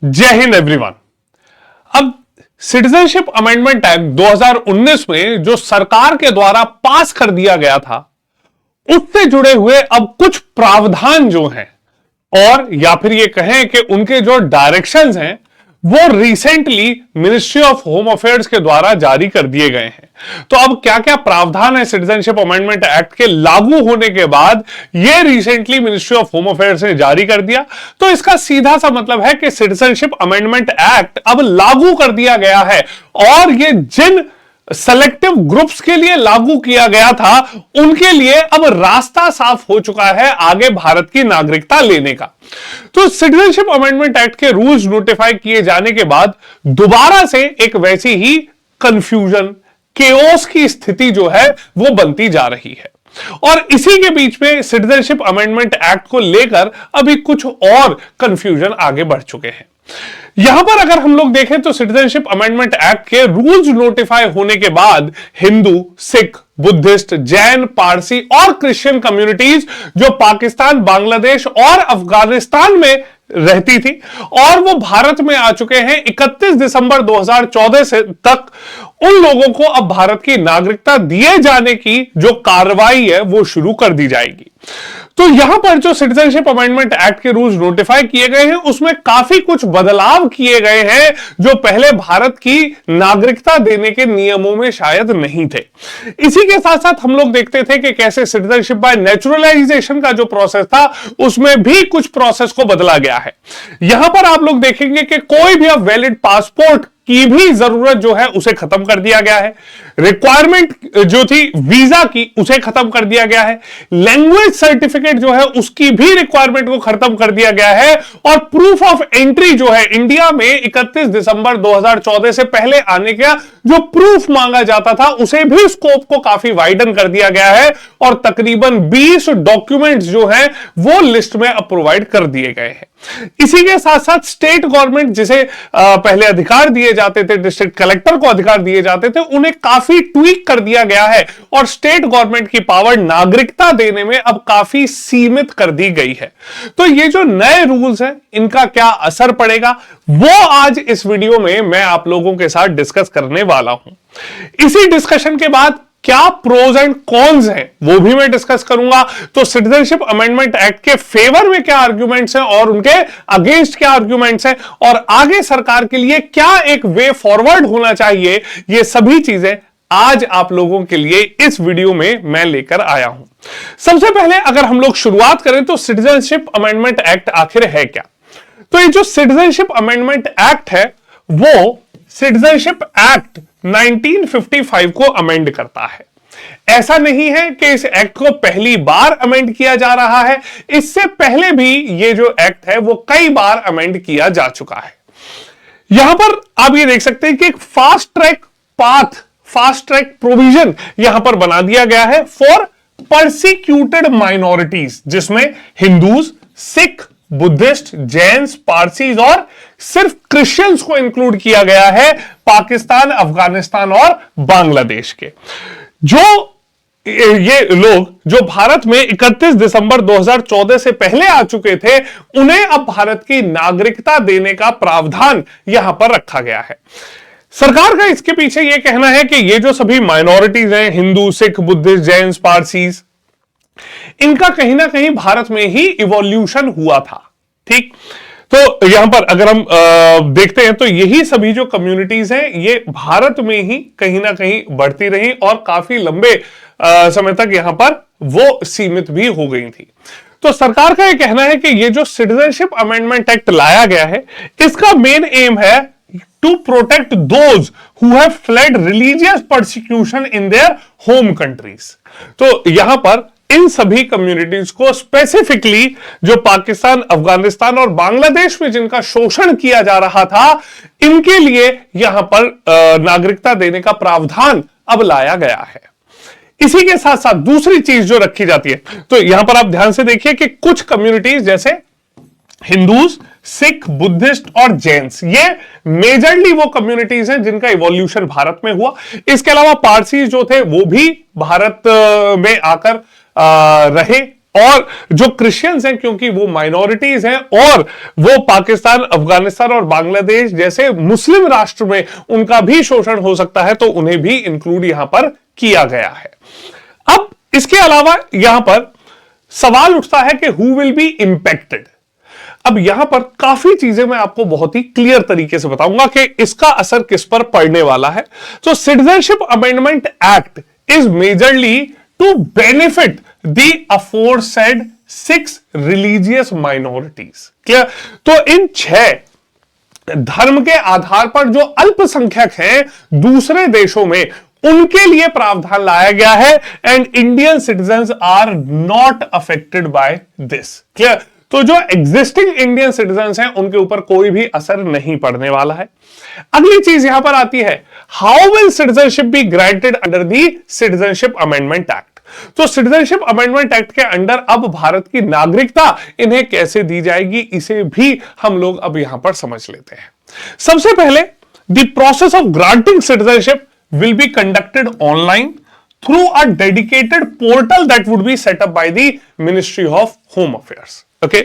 जय हिंद एवरीवन। अब citizenship amendment act 2019 में जो सरकार के द्वारा पास कर दिया गया था, उससे जुड़े हुए अब कुछ प्रावधान जो हैं, और या फिर ये कहें कि उनके जो डायरेक्शंस हैं, वो recently ministry of home affairs के द्वारा जारी कर दिए गए हैं। तो अब क्या क्या प्रावधान है सिटीजनशिप अमेंडमेंट एक्ट के लागू होने के बाद, ये recently ministry of home affairs ने जारी कर दिया। तो इसका सीधा सा मतलब है कि सिटीजनशिप अमेंडमेंट एक्ट अब लागू कर दिया गया है, और ये जिन सेलेक्टिव ग्रुप्स के लिए लागू किया गया था, उनके लिए अब रास्ता साफ हो चुका है आगे भारत की नागरिकता लेने का। तो सिटीजनशिप अमेंडमेंट एक्ट के रूल्स नोटिफाई किए जाने के बाद दोबारा से एक वैसी ही कंफ्यूजन, केओस की स्थिति जो है वो बनती जा रही है। और इसी के बीच में सिटीजनशिप अमेंडमेंट एक्ट को लेकर अभी कुछ और कंफ्यूजन आगे बढ़ चुके हैं। यहां पर अगर हम लोग देखें तो सिटीजनशिप अमेंडमेंट एक्ट के रूल्स नोटिफाई होने के बाद हिंदू, सिख, बुद्धिस्ट, जैन, पारसी और क्रिश्चियन कम्युनिटीज जो पाकिस्तान, बांग्लादेश और अफगानिस्तान में रहती थी, और वो भारत में आ चुके हैं 31 दिसंबर 2014 से तक, उन लोगों को अब भारत की नागरिकता दिए जाने की जो कार्रवाई है वो शुरू कर दी जाएगी। तो यहां पर जो सिटीजनशिप अमेंडमेंट एक्ट के रूल्स नोटिफाई किए गए हैं, उसमें काफी कुछ बदलाव किए गए हैं जो पहले भारत की नागरिकता देने के नियमों में शायद नहीं थे। इसी के साथ साथ हम लोग देखते थे कि कैसे सिटीजनशिप बाय नेचुरलाइजेशन का जो प्रोसेस था, उसमें भी कुछ प्रोसेस को बदला गया है। यहां पर आप लोग देखेंगे कि कोई भी अब वैलिड पासपोर्ट की भी जरूरत जो है उसे खत्म कर दिया गया है। रिक्वायरमेंट जो थी वीजा की, उसे खत्म कर दिया गया है। लैंग्वेज सर्टिफिकेट जो है उसकी भी रिक्वायरमेंट को खत्म कर दिया गया है। और प्रूफ ऑफ एंट्री जो है, इंडिया में 31 दिसंबर 2014 से पहले आने का जो प्रूफ मांगा जाता था, उसे भी स्कोप को काफी वाइडन कर दिया गया है, और तकरीबन 20 डॉक्यूमेंट्स जो है वो लिस्ट में अब प्रोवाइड कर दिए गए हैं। इसी के साथ साथ स्टेट गवर्नमेंट जिसे पहले अधिकार दिए जाते थे, डिस्ट्रिक्ट कलेक्टर को अधिकार दिए जाते थे, उन्हें काफी ट्वीक कर दिया गया है, और स्टेट गवर्नमेंट की पावर नागरिकता देने में अब काफी सीमित कर दी गई है। तो ये जो नए रूल्स हैं, इनका क्या असर पड़ेगा, वो आज इस वीडियो में मैं आप लोगों के साथ डिस्कस करने वाला हूं। इसी डिस्कशन के बाद क्या प्रोज एंड कॉन्स हैं, वो भी मैं डिस्कस करूंगा। तो सिटीजनशिप अमेंडमेंट एक्ट के फेवर में क्या आर्ग्यूमेंट्स हैं और उनके अगेंस्ट क्या आर्ग्यूमेंट्स हैं, और आगे सरकार के लिए क्या एक वे फॉरवर्ड होना चाहिए, ये सभी चीजें आज आप लोगों के लिए इस वीडियो में मैं लेकर आया हूं। सबसे पहले अगर हम लोग शुरुआत करें तो सिटीजनशिप अमेंडमेंट एक्ट आखिर है क्या। तो ये जो सिटीजनशिप अमेंडमेंट एक्ट है, वो सिटीजनशिप एक्ट 1955 को अमेंड करता है। ऐसा नहीं है कि इस एक्ट को पहली बार अमेंड किया जा रहा है, इससे पहले भी ये जो एक्ट है वो कई बार अमेंड किया जा चुका है। यहां पर आप ये देख सकते हैं कि एक fast track path, fast track provision यहां पर बना दिया गया है फॉर परसिक्यूटेड माइनॉरिटीज, जिसमें Hindus, Sikh, Buddhist, Jains, Parsis और सिर्फ क्रिश्चियंस को इंक्लूड किया गया है, पाकिस्तान, अफगानिस्तान और बांग्लादेश के। जो ये लोग जो भारत में 31 दिसंबर 2014 से पहले आ चुके थे, उन्हें अब भारत की नागरिकता देने का प्रावधान यहां पर रखा गया है। सरकार का इसके पीछे यह कहना है कि ये जो सभी माइनॉरिटीज हैं, हिंदू, सिख, बुद्धिस्ट, जैन्स, पारसीज, इनका कहीं ना कहीं भारत में ही इवोल्यूशन हुआ था। ठीक, तो यहां पर अगर हम देखते हैं तो यही सभी जो कम्युनिटीज हैं, ये भारत में ही कहीं ना कहीं बढ़ती रही, और काफी लंबे समय तक यहां पर वो सीमित भी हो गई थी। तो सरकार का यह कहना है कि ये जो सिटीजनशिप अमेंडमेंट एक्ट लाया गया है, इसका मेन एम है to protect those who have fled religious persecution in their home countries. तो यहां पर इन सभी कम्युनिटीज को स्पेसिफिकली जो पाकिस्तान, अफगानिस्तान और बांग्लादेश में जिनका शोषण किया जा रहा था, इनके लिए यहां पर नागरिकता देने का प्रावधान अब लाया गया है। इसी के साथ साथ दूसरी चीज जो रखी जाती है, तो यहां पर आप ध्यान से देखिए कि कुछ कम्युनिटीज जैसे हिंदूज, सिख, बुद्धिस्ट और जैन्स, ये मेजरली वो कम्युनिटीज हैं जिनका इवोल्यूशन भारत में हुआ। इसके अलावा पारसी जो थे वो भी भारत में आकर रहे, और जो क्रिश्चियंस हैं, क्योंकि वो माइनॉरिटीज हैं और वो पाकिस्तान, अफगानिस्तान और बांग्लादेश जैसे मुस्लिम राष्ट्र में उनका भी शोषण हो सकता है, तो उन्हें भी इंक्लूड यहां पर किया गया है। अब इसके अलावा यहां पर सवाल उठता है कि हु विल बी इंपैक्टेड। अब यहां पर काफी चीजें मैं आपको बहुत ही क्लियर तरीके से बताऊंगा कि इसका असर किस पर पड़ने वाला है। तो citizenship amendment act is majorly to benefit the aforesaid 6 religious minorities. Clear? तो इन 6 धर्म के आधार पर जो अल्पसंख्यक हैं दूसरे देशों में, उनके लिए प्रावधान लाया गया है and Indian citizens are not affected by this. Clear? तो जो एग्जिस्टिंग इंडियन सिटीजन्स हैं उनके ऊपर कोई भी असर नहीं पड़ने वाला है। अगली चीज यहां पर आती है, how will citizenship be granted under the citizenship amendment act. तो सिटीजनशिप अमेंडमेंट एक्ट के अंडर अब भारत की नागरिकता इन्हें कैसे दी जाएगी, इसे भी हम लोग अब यहां पर समझ लेते हैं। सबसे पहले the process of granting citizenship will be conducted online through a dedicated portal that would be set up by the Ministry of Home Affairs. Okay.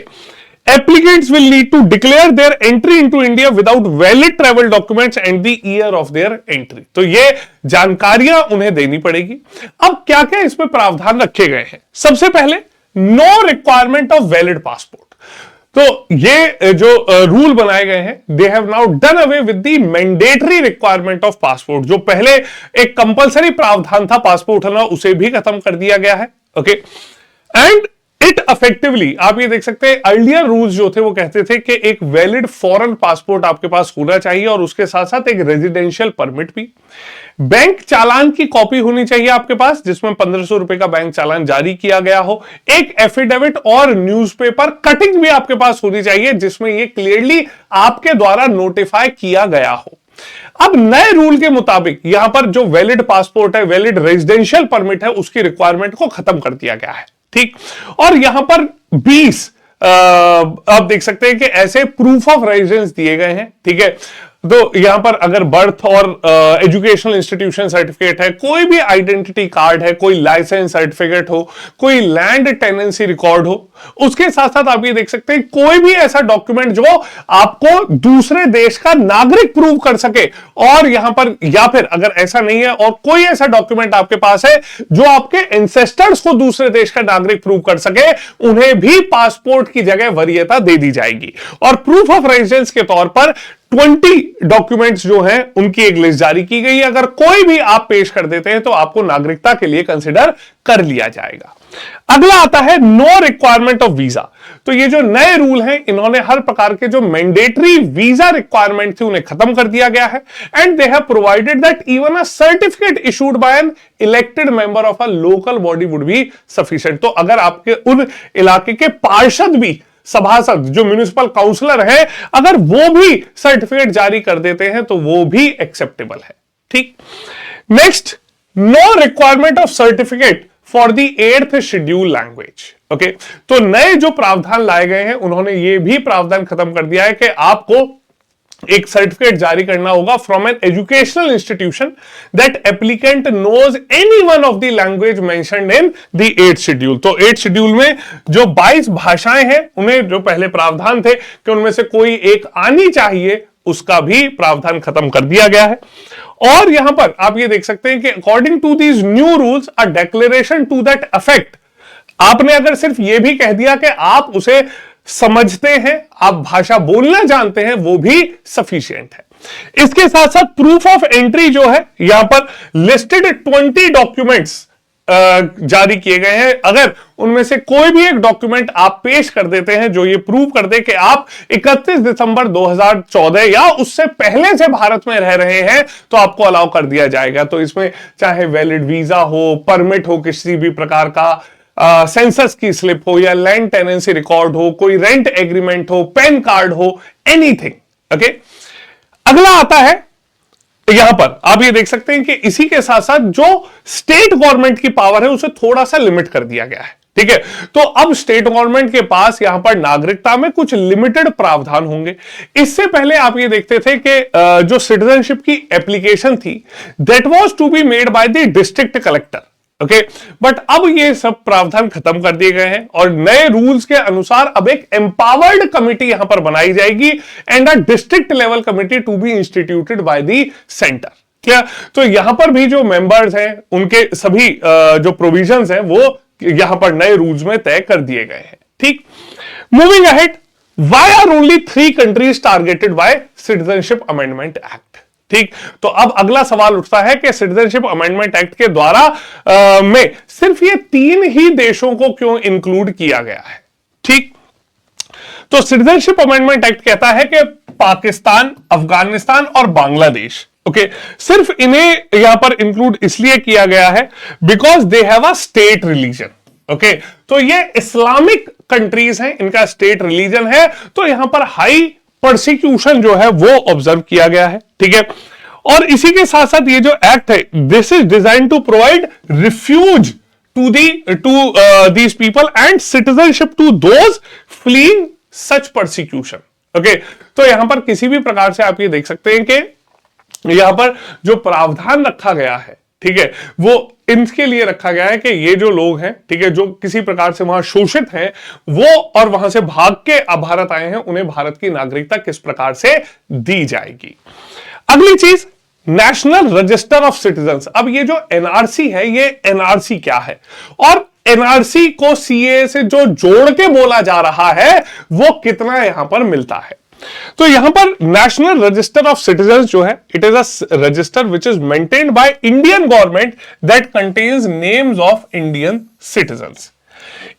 Applicants will need to declare their entry into India without valid travel documents and the year of their entry. तो ये जानकारियां उन्हें देनी पड़ेगी। अब क्या क्या इसमें प्रावधान रखे गए हैं? सबसे पहले no requirement of valid passport. तो ये जो रूल बनाए गए हैं, they have now done away with the mandatory requirement of passport. जो पहले एक कंपलसरी प्रावधान था पासपोर्ट होना, उसे भी खत्म कर दिया गया है। ओके, एंड इट इफेक्टिवली, आप ये देख सकते हैं अर्लियर रूल्स जो थे वो कहते थे कि एक वैलिड फॉरेन पासपोर्ट आपके पास होना चाहिए और उसके साथ साथ एक रेजिडेंशियल परमिट भी। बैंक चालान की कॉपी होनी चाहिए आपके पास जिसमें 1500 रुपए का बैंक चालान जारी किया गया हो। एक एफिडेविट और न्यूज़पेपर कटिंग भी आपके पास होनी चाहिए जिसमें यह क्लियरली आपके द्वारा नोटिफाई किया गया हो। अब नए रूल के मुताबिक यहां पर जो वैलिड पासपोर्ट है, वैलिड रेजिडेंशियल परमिट है, उसकी रिक्वायरमेंट को खत्म कर दिया गया है। ठीक, और यहां पर 20 आप देख सकते हैं कि ऐसे प्रूफ ऑफ रेजिडेंस दिए गए हैं। ठीक है, तो यहां पर अगर बर्थ और एजुकेशनल इंस्टीट्यूशन सर्टिफिकेट है, कोई भी आइडेंटिटी कार्ड है, कोई लाइसेंस सर्टिफिकेट हो, कोई लैंड टेनेंसी रिकॉर्ड हो, उसके साथ साथ आप ये देख सकते हैं कोई भी ऐसा डॉक्यूमेंट जो आपको दूसरे देश का नागरिक प्रूव कर सके। और यहां पर या फिर अगर ऐसा नहीं है और कोई ऐसा डॉक्यूमेंट आपके पास है जो आपके एंसेस्टर्स को दूसरे देश का नागरिक प्रूव कर सके, उन्हें भी पासपोर्ट की जगह वरीयता दे दी जाएगी। और प्रूफ ऑफ रेजिडेंस के तौर पर 20 डॉक्यूमेंट्स जो हैं उनकी एक लिस्ट जारी की गई है। अगर कोई भी आप पेश कर देते हैं तो आपको नागरिकता के लिए कंसिडर कर लिया जाएगा। अगला आता है नो रिक्वायरमेंट ऑफ वीजा। तो ये जो नए रूल हैं, इन्होंने हर प्रकार के जो मैंडेटरी वीजा रिक्वायरमेंट थी उन्हें खत्म कर दिया गया है and they have provided that even a certificate issued by an elected member of a local body would be sufficient. तो अगर आपके उन इलाके के पार्षद भी, सभासद जो म्युनिसिपल काउंसलर है, अगर वो भी सर्टिफिकेट जारी कर देते हैं तो वो भी एक्सेप्टेबल है। ठीक, next, no requirement of certificate for the 8th schedule language. Okay, तो नए जो प्रावधान लाए गए हैं उन्होंने ये भी प्रावधान खत्म कर दिया है कि आपको एक सर्टिफिकेट जारी करना होगा from an educational institution that applicant knows any one of the language mentioned in the 8th schedule. तो 8th शेड्यूल में जो 22 भाषाएं हैं, उन्हें जो पहले प्रावधान थे कि उनमें से कोई एक आनी चाहिए, उसका भी प्रावधान खत्म कर दिया गया है। और यहां पर आप ये देख सकते हैं कि according to these new rules a declaration to that effect, आपने अगर सिर्फ यह भी कह दिया कि आप उसे समझते हैं, आप भाषा बोलना जानते हैं, वो भी सफिशिएंट है। इसके साथ साथ प्रूफ ऑफ एंट्री जो है, यहां पर लिस्टेड 20 डॉक्यूमेंट्स जारी किए गए हैं। अगर उनमें से कोई भी एक डॉक्यूमेंट आप पेश कर देते हैं जो ये प्रूव कर दे कि आप 31 दिसंबर 2014 या उससे पहले से भारत में रह रहे हैं, तो आपको अलाउ कर दिया जाएगा। तो इसमें चाहे वैलिड वीजा हो, परमिट हो किसी भी प्रकार का, सेंसस की स्लिप हो या लैंड टेनेंसी रिकॉर्ड हो, कोई रेंट एग्रीमेंट हो, पैन कार्ड हो, एनीथिंग। ओके, अगला आता है, यहां पर आप ये देख सकते हैं कि इसी के साथ साथ जो स्टेट गवर्नमेंट की पावर है उसे थोड़ा सा लिमिट कर दिया गया है। ठीक है, तो अब स्टेट गवर्नमेंट के पास यहां पर नागरिकता में कुछ लिमिटेड प्रावधान होंगे। इससे पहले आप ये देखते थे कि जो सिटीजनशिप की एप्लीकेशन थी, that was to be made by the district collector. Okay, but अब ये सब प्रावधान खत्म कर दिए गए हैं और नए रूल्स के अनुसार अब एक एम्पावर्ड कमिटी यहां पर बनाई जाएगी and a district level committee to be instituted by the centre. क्या? तो यहां पर भी जो मेंबर्स हैं उनके सभी जो प्रोविजंस हैं वो यहां पर नए रूल्स में तय कर दिए गए हैं। ठीक, moving ahead, why are only 3 countries targeted by citizenship amendment act? ठीक, तो अब अगला सवाल उठता है कि सिटीजनशिप अमेंडमेंट एक्ट के द्वारा में सिर्फ ये 3 ही देशों को क्यों इंक्लूड किया गया है? ठीक, तो सिटीजनशिप अमेंडमेंट एक्ट कहता है कि पाकिस्तान, अफगानिस्तान और बांग्लादेश, ओके, सिर्फ इन्हें यहां पर इंक्लूड इसलिए किया गया है because they have a state religion. Okay, तो ये इस्लामिक कंट्रीज हैं, इनका स्टेट रिलीजन है, तो यहां पर हाई प्रोसिक्यूशन जो है वो ऑब्जर्व किया गया है। ठीक है, और इसी के साथ साथ ये जो एक्ट है, this is design to provide refuge to these people and citizenship to those fleeing such prosecution. Okay, तो यहां पर किसी भी प्रकार से आप ये देख सकते हैं कि यहां पर जो प्रावधान रखा गया है, ठीक है, वो इनके लिए रखा गया है कि ये जो लोग हैं, ठीक है, जो किसी प्रकार से वहां शोषित हैं, वो और वहां से भाग के भारत आए हैं, उन्हें भारत की नागरिकता किस प्रकार से दी जाएगी। अगली चीज, नेशनल रजिस्टर ऑफ सिटीजन्स। अब ये जो एनआरसी है, ये एनआरसी क्या है और एनआरसी को सीए से जो जोड़ के बोला जा रहा है वो कितना यहां पर मिलता है? तो यहां पर नेशनल रजिस्टर ऑफ सिटीजन्स जो है, it is a register which is maintained by Indian government that contains names of Indian citizens.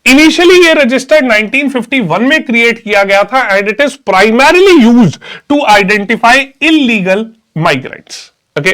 Initially ये रजिस्टर 1951 में क्रिएट किया गया था and it is primarily used to identify illegal migrants. Okay,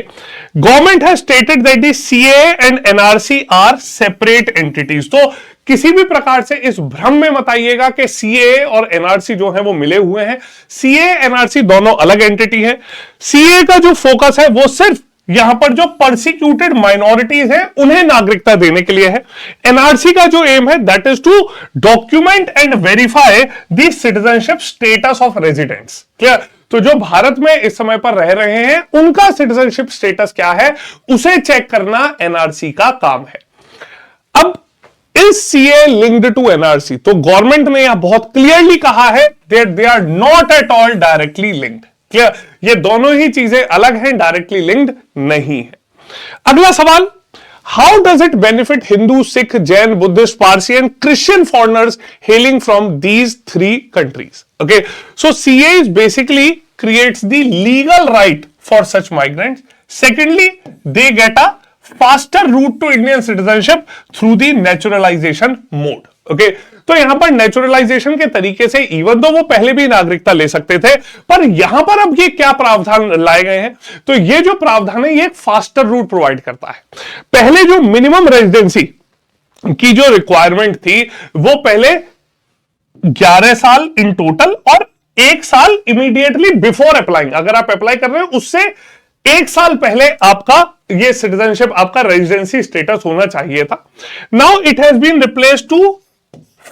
government has stated that the CAA and NRC are separate entities. तो किसी भी प्रकार से इस भ्रम में मत आइएगा कि CAA और NRC जो है वो मिले हुए हैं। CAA NRC दोनों अलग एंटिटी है। CAA का जो फोकस है वो सिर्फ यहां पर जो परसिक्यूटेड माइनॉरिटीज हैं उन्हें नागरिकता देने के लिए है। एनआरसी का जो एम है that is to document and verify the citizenship status of residents. Clear? तो जो भारत में इस समय पर रह रहे हैं उनका सिटीजनशिप स्टेटस क्या है उसे चेक करना एनआरसी का काम है। अब is CA linked to NRC? तो गवर्नमेंट ने यहां बहुत क्लियरली कहा है that they are not at all directly linked. Clear? ये दोनों ही चीजें अलग हैं, डायरेक्टली लिंक्ड नहीं है। अगला सवाल, how does it benefit Hindu, Sikh, Jain, Buddhist, Parsi and Christian foreigners hailing from these 3 countries? Okay, so CA is basically creates the legal right for such migrants. Secondly, they get a faster route to Indian citizenship through the naturalization mode. Okay, तो यहां पर naturalisation के तरीके से even though वो पहले भी नागरिकता ले सकते थे, पर यहां पर अब ये क्या प्रावधान लाए गए हैं? तो ये जो प्रावधान है ये एक फास्टर रूट प्रोवाइड करता है। पहले जो मिनिमम रेजिडेंसी की जो रिक्वायरमेंट थी वो पहले 11 साल इन टोटल और 1 साल इमीडिएटली बिफोर अप्लाइंग, अगर आप अप्लाई कर रहे हो उससे 1 साल पहले आपका ये सिटीजनशिप, आपका रेजिडेंसी स्टेटस होना चाहिए था। Now it has been replaced to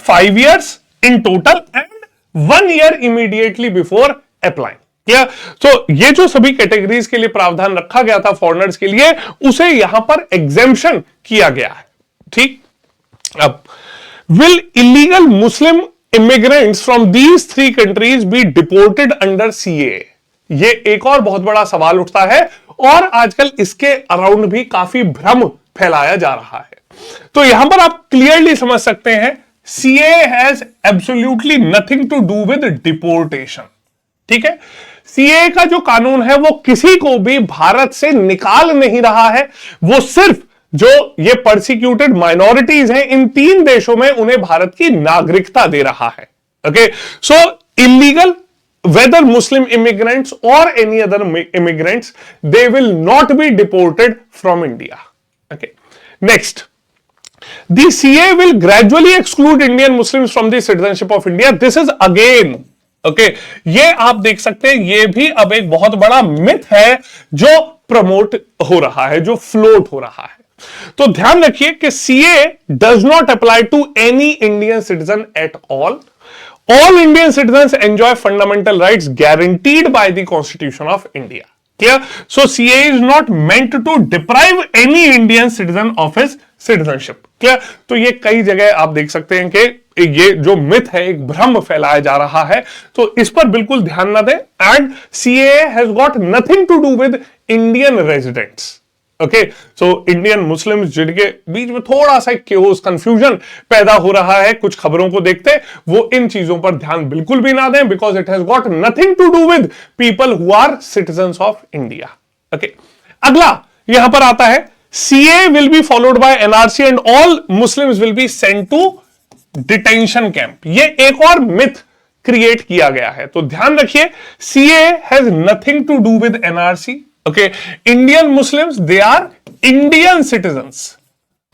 5 years in total and 1 year immediately before applying. क्या? तो ये जो सभी कैटेगरीज के लिए प्रावधान रखा गया था फॉरेनर्स के लिए, उसे यहां पर एग्जेम्पशन किया गया है। ठीक, अब will illegal Muslim immigrants from these 3 countries be deported under CAA? ये एक और बहुत बड़ा सवाल उठता है और आजकल इसके अराउंड भी काफी भ्रम फैलाया जा रहा है। तो यहां पर आप क्लियरली समझ सकते हैं CAA has absolutely nothing to do with deportation. ठीक है, CAA का जो कानून है वो किसी को भी भारत से निकाल नहीं रहा है, वो सिर्फ जो ये परसिक्यूटेड माइनॉरिटीज हैं इन 3 देशों में उन्हें भारत की नागरिकता दे रहा है। Okay, so illegal whether Muslim immigrants or any other immigrants, they will not be deported from India. Okay, next, the CA will gradually exclude Indian Muslims from the citizenship of India. This is again, okay, ये आप देख सकते हैं, ये भी अब एक बहुत बड़ा मिथ है जो प्रमोट हो रहा है, जो फ्लोट हो रहा है। तो ध्यान रखिए कि CA does not apply to any Indian citizen at all. All Indian citizens enjoy fundamental rights guaranteed by the Constitution of India. Clear? So CAA is not meant to deprive any Indian citizen of his citizenship. Clear? तो ये कई जगह आप देख सकते हैं कि ये जो मिथ है, एक भ्रम फैलाया जा रहा है, तो इस पर बिल्कुल ध्यान न दें. And CAA has got nothing to do with Indian residents. Okay, so Indian Muslims जिनके बीच में थोड़ा सा केओस, कंफ्यूजन पैदा हो रहा है कुछ खबरों को देखते, वो इन चीजों पर ध्यान बिल्कुल भी ना दें, because it has got nothing to do with people who are citizens of India. Okay, अगला यहां पर आता है CAA will be followed by NRC and all Muslims will be sent to detention camp. ये एक और मिथ क्रिएट किया गया है, तो ध्यान रखिए CAA has nothing to do with NRC. Okay, Indian Muslims they are Indian citizens.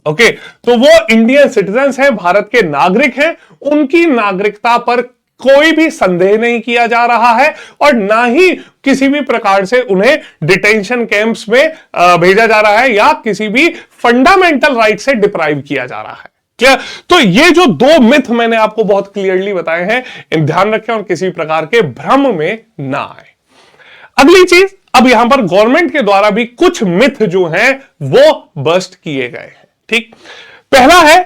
Okay, तो वो इंडियन सिटीजंस हैं, भारत के नागरिक हैं, उनकी नागरिकता पर कोई भी संदेह नहीं किया जा रहा है और ना ही किसी भी प्रकार से उन्हें डिटेंशन कैंप्स में भेजा जा रहा है या किसी भी फंडामेंटल राइट से डिप्राइव किया जा रहा है. क्या? तो ये जो दो मिथ मैंने आपको बहुत क्लियरली बताए हैं, इन ध्यान रखें और किसी प्रकार के भ्रम में ना आए. अगली चीज, अब यहां पर गवर्नमेंट के द्वारा भी कुछ मिथ जो हैं वो बस्ट किए गए हैं. ठीक, पहला है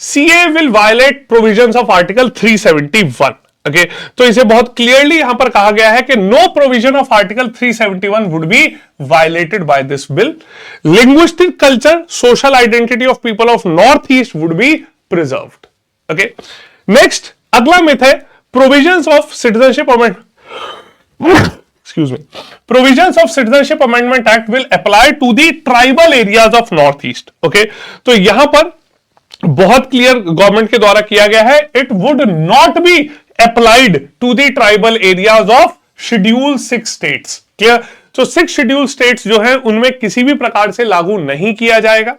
CAA will violate provisions of article 371. Okay, तो इसे बहुत क्लियरली यहां पर कहा गया है कि no provision of article 371 would be violated by this bill. Linguistic culture, social identity of people of North East would be preserved. Okay, next अगला मिथ है provisions of citizenship amendment Provisions of Citizenship Amendment Act will apply to the tribal areas of Northeast. Okay, तो यहां पर बहुत clear government के द्वारा किया गया है, it would not be applied to the tribal areas of Schedule 6 states. Clear? तो 6 Schedule states जो हैं उनमें किसी भी प्रकार से लागू नहीं किया जाएगा.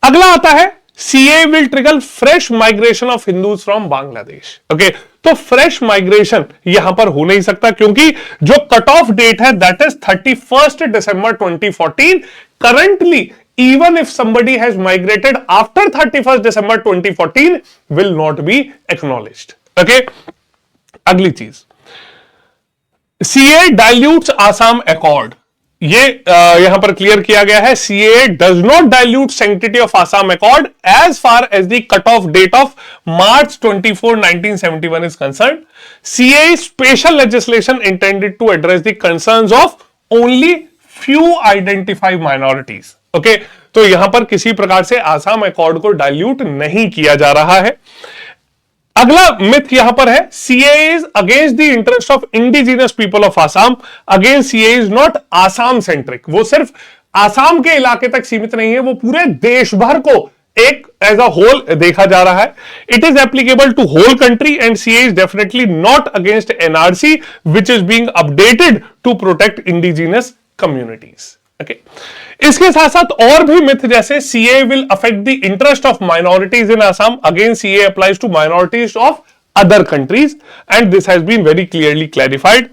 अगला आता है CAA will trigger fresh migration of Hindus from Bangladesh. Okay, तो फ्रेश माइग्रेशन यहां पर हो नहीं सकता क्योंकि जो कट ऑफ डेट है that is 31st December 2014. Currently even if somebody has migrated after 31st December 2014 will not be acknowledged. Okay, अगली चीज, CAA dilutes Assam Accord. ये यहां पर क्लियर किया गया है, CAA does not dilute sanctity of Assam Accord as far as the cutoff date of March 24, 1971 is concerned. CAA is special legislation intended to address the concerns of only few identified minorities. Okay, तो यहां पर किसी प्रकार से Assam accord को dilute नहीं किया जा रहा है. अगला मिथ यहां पर है CAA is against the interest of indigenous people of Assam. Again, CAA is not Assam centric. वो सिर्फ आसाम के इलाके तक सीमित नहीं है, वो पूरे देश भर को एक एज अ होल देखा जा रहा है. It is applicable to whole country and CAA is definitely not against NRC which is being updated to protect indigenous communities. Okay. इसके साथ साथ और भी मिथ जैसे CAA will affect the interest of minorities in Assam. Again, CAA applies to minorities of other countries and this has been very clearly clarified.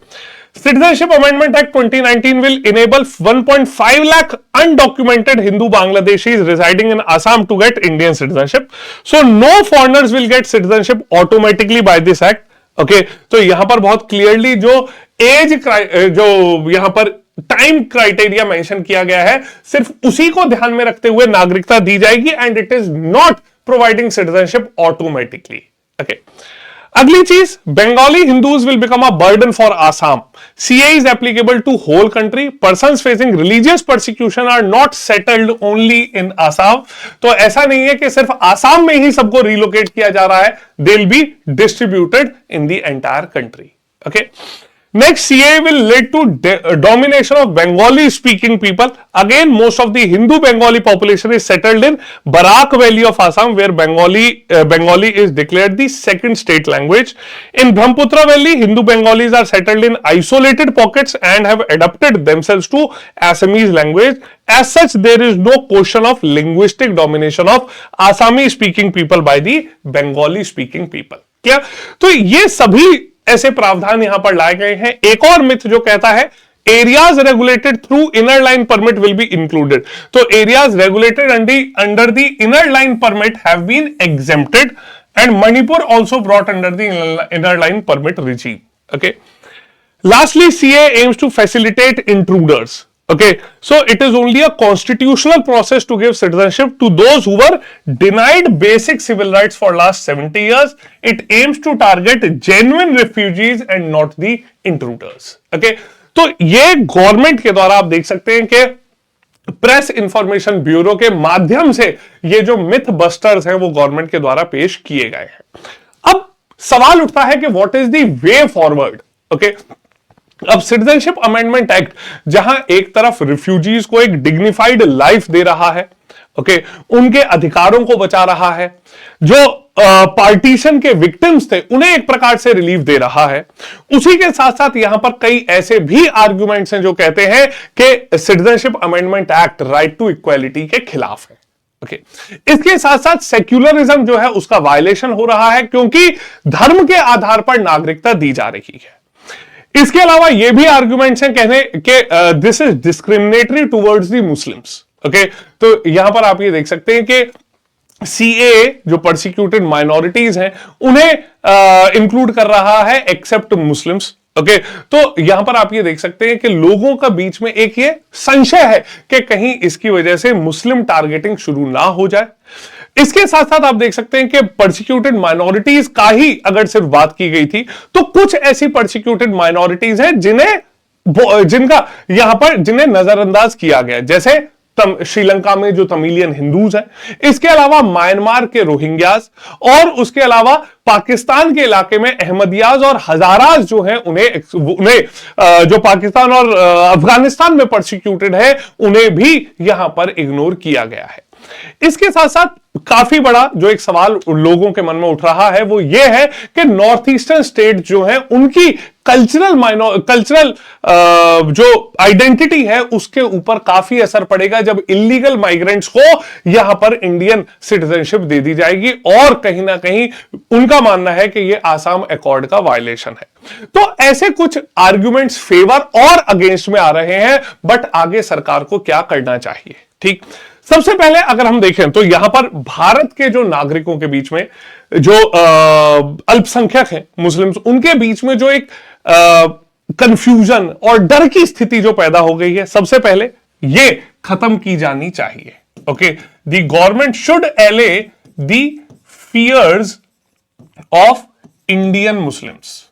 Citizenship Amendment Act 2019 will enable 1.5 lakh undocumented Hindu Bangladeshis residing in Assam to get Indian citizenship. So no foreigners will get citizenship automatically by this act. Okay, तो यहां पर बहुत clearly जो as जो यहां पर time criteria mention किया गया है, सिर्फ उसी को ध्यान में रखते हुए नागरिकता दी जाएगी and it is not providing citizenship automatically. Okay, अगली चीज, Bengali Hindus will become a burden for Assam. CAA is applicable to whole country. Persons facing religious persecution are not settled only in Assam. तो ऐसा नहीं है कि सिर्फ आसाम में ही सबको रिलोकेट किया जा रहा है, they will be distributed in the entire country. Okay. Next, CAA will lead to domination of Bengali speaking people. Again, most of the Hindu Bengali population is settled in Barak Valley of Assam, where Bengali is declared the second state language. In Brahmaputra Valley, Hindu Bengalis are settled in isolated pockets and have adapted themselves to Assamese language. As such, there is no question of linguistic domination of Assami speaking people by the Bengali speaking people. क्या? तो ये सभी ऐसे प्रावधान यहां पर लाए गए हैं. एक और मिथ जो कहता है areas regulated through inner line permit will be included. तो areas regulated under the inner line permit have been exempted and Manipur also brought under the inner line permit regime. Okay, Lastly, CA aims to facilitate intruders. Okay, so it is only a constitutional process to give citizenship to those who were denied basic civil rights for last 70 years. It aims to target genuine refugees and not the intruders. Okay, तो ये government के द्वारा आप देख सकते हैं कि press information bureau के माध्यम से ये जो मिथ बस्टर्स हैं वो गवर्नमेंट के द्वारा पेश किए गए हैं। अब सवाल उठता है कि what is the way forward. Okay, अब सिटीजनशिप अमेंडमेंट एक्ट जहां एक तरफ रिफ्यूजीज को एक डिग्निफाइड लाइफ दे रहा है, ओके, उनके अधिकारों को बचा रहा है, जो पार्टीशन के विक्टिम्स थे उन्हें एक प्रकार से रिलीफ दे रहा है, उसी के साथ साथ यहां पर कई ऐसे भी आर्ग्यूमेंट्स हैं जो कहते हैं कि citizenship amendment act right to equality के खिलाफ है। ओके, इसके साथ साथ सेक्युलरिज्म जो है उसका वायलेशन हो रहा है क्योंकि धर्म के आधार पर नागरिकता दी जा रही है। इसके अलावा यह भी आर्ग्यूमेंट्स हैं कहने के this is discriminatory towards the Muslims. Okay, तो यहां पर आप ये देख सकते हैं कि सीए जो परसिक्यूटेड माइनॉरिटीज हैं उन्हें इंक्लूड कर रहा है एक्सेप्ट मुस्लिम्स। ओके, तो यहां पर आप ये देख सकते हैं कि लोगों का बीच में एक ये संशय है कि कहीं इसकी वजह से मुस्लिम टारगेटिंग शुरू ना हो जाए। इसके साथ साथ आप देख सकते हैं कि परसिक्यूटेड माइनॉरिटीज का ही अगर सिर्फ बात की गई थी तो कुछ ऐसी परसिक्यूटेड माइनॉरिटीज हैं जिनका यहां पर जिन्हें नजरअंदाज किया गया, जैसे श्रीलंका में जो तमिलियन हिंदूज हैं, इसके अलावा म्यांमार के रोहिंग्याज, और उसके अलावा पाकिस्तान के इलाके में अहमदियाज और हजाराज जो हैं उन्हें जो पाकिस्तान और अफगानिस्तान में परसिक्यूटेड है उन्हें भी यहां पर इग्नोर किया गया है। इसके साथ साथ काफी बड़ा जो एक सवाल लोगों के मन में उठ रहा है वो ये है कि नॉर्थ ईस्टर्न स्टेट जो है उनकी कल्चरल जो आइडेंटिटी है उसके ऊपर काफी असर पड़ेगा जब इलीगल माइग्रेंट्स को यहां पर इंडियन सिटीजनशिप दे दी जाएगी, और कहीं ना कहीं उनका मानना है कि यह आसाम अकॉर्ड का वायलेशन है। तो ऐसे कुछ आर्ग्यूमेंट्स फेवर और अगेंस्ट में आ रहे हैं, बट आगे सरकार को क्या करना चाहिए। ठीक, सबसे पहले अगर हम देखें तो यहां पर भारत के जो नागरिकों के बीच में जो अल्पसंख्यक हैं मुस्लिम्स, उनके बीच में जो एक कंफ्यूजन और डर की स्थिति जो पैदा हो गई है, सबसे पहले ये खत्म की जानी चाहिए। Okay, the government should allay the fears of Indian Muslims.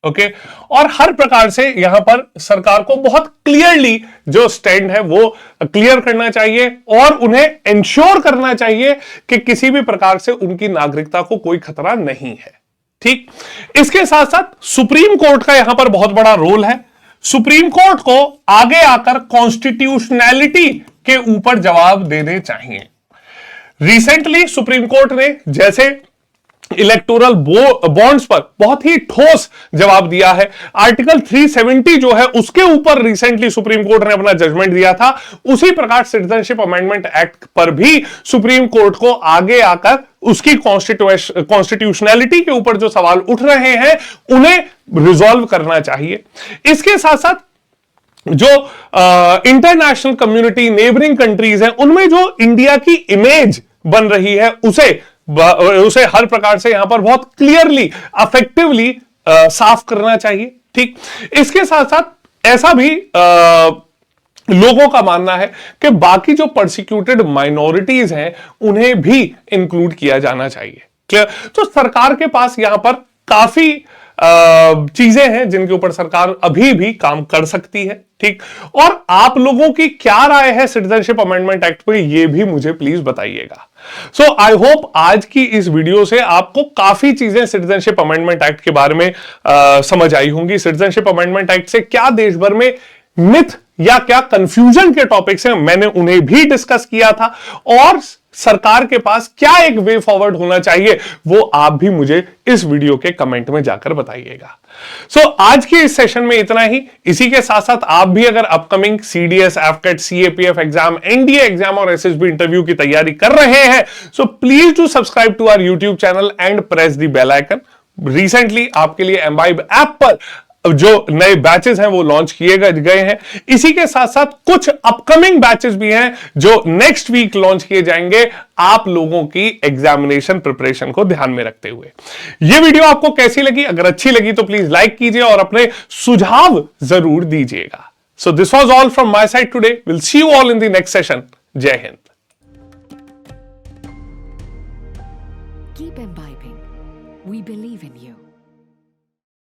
Okay, और हर प्रकार से यहां पर सरकार को बहुत क्लियरली जो स्टैंड है वो क्लियर करना चाहिए और उन्हें इंश्योर करना चाहिए कि किसी भी प्रकार से उनकी नागरिकता को कोई खतरा नहीं है। ठीक, इसके साथ साथ सुप्रीम कोर्ट का यहां पर बहुत बड़ा रोल है। सुप्रीम कोर्ट को आगे आकर कॉन्स्टिट्यूशनैलिटी के ऊपर जवाब देने चाहिए। रिसेंटली सुप्रीम कोर्ट ने जैसे इलेक्टोरल बॉन्ड्स पर बहुत ही ठोस जवाब दिया है। आर्टिकल 370 जो है उसके ऊपर रिसेंटली सुप्रीम कोर्ट ने अपना जजमेंट दिया था, उसी प्रकार सिटीजनशिप अमेंडमेंट एक्ट पर भी सुप्रीम कोर्ट को आगे आकर उसकी कॉन्स्टिट्यूशनैलिटी के ऊपर जो सवाल उठ रहे हैं उन्हें रिजॉल्व करना चाहिए। इसके साथ साथ जो इंटरनेशनल कम्युनिटी नेबरिंग कंट्रीज हैं उनमें जो इंडिया की इमेज बन रही है उसे हर प्रकार से यहां पर बहुत क्लियरली अफेक्टिवली साफ करना चाहिए। ठीक, इसके साथ साथ ऐसा भी लोगों का मानना है कि बाकी जो परसिक्यूटेड माइनॉरिटीज हैं उन्हें भी इंक्लूड किया जाना चाहिए। क्लियर? तो सरकार के पास यहां पर काफी चीजें हैं जिनके ऊपर सरकार अभी भी काम कर सकती है। ठीक, और आप लोगों की क्या राय है सिटीजनशिप अमेंडमेंट एक्ट पे, ये भी मुझे प्लीज बताइएगा। सो आई होप आज की इस वीडियो से आपको काफी चीजें सिटीजनशिप अमेंडमेंट एक्ट के बारे में समझ आई होंगी। सिटीजनशिप अमेंडमेंट एक्ट से क्या देश भर में मिथ या क्या कंफ्यूजन के टॉपिक्स हैं मैंने उन्हें भी डिस्कस किया था, और सरकार के पास क्या एक वे फॉरवर्ड होना चाहिए वो आप भी मुझे इस वीडियो के कमेंट में जाकर बताइएगा। सो आज की इस सेशन में इतना ही। इसी के साथ साथ आप भी अगर upcoming CDS, AFCAT, CAPF exam, NDA exam और एसएसबी इंटरव्यू की तैयारी कर रहे हैं, so please do subscribe to our YouTube channel and press the bell icon. Recently आपके लिए एम्बाइब ऐप पर जो नए बैचेस हैं वो लॉन्च किए गए हैं। इसी के साथ साथ कुछ अपकमिंग बैचेस भी हैं जो नेक्स्ट वीक लॉन्च किए जाएंगे, आप लोगों की एग्जामिनेशन प्रिपरेशन को ध्यान में रखते हुए। यह वीडियो आपको कैसी लगी? अगर अच्छी लगी तो प्लीज लाइक कीजिए और अपने सुझाव जरूर दीजिएगा। So this was all from my side today. Will see you all in the next session. जय Hind. Keep imbibing. We believe in you.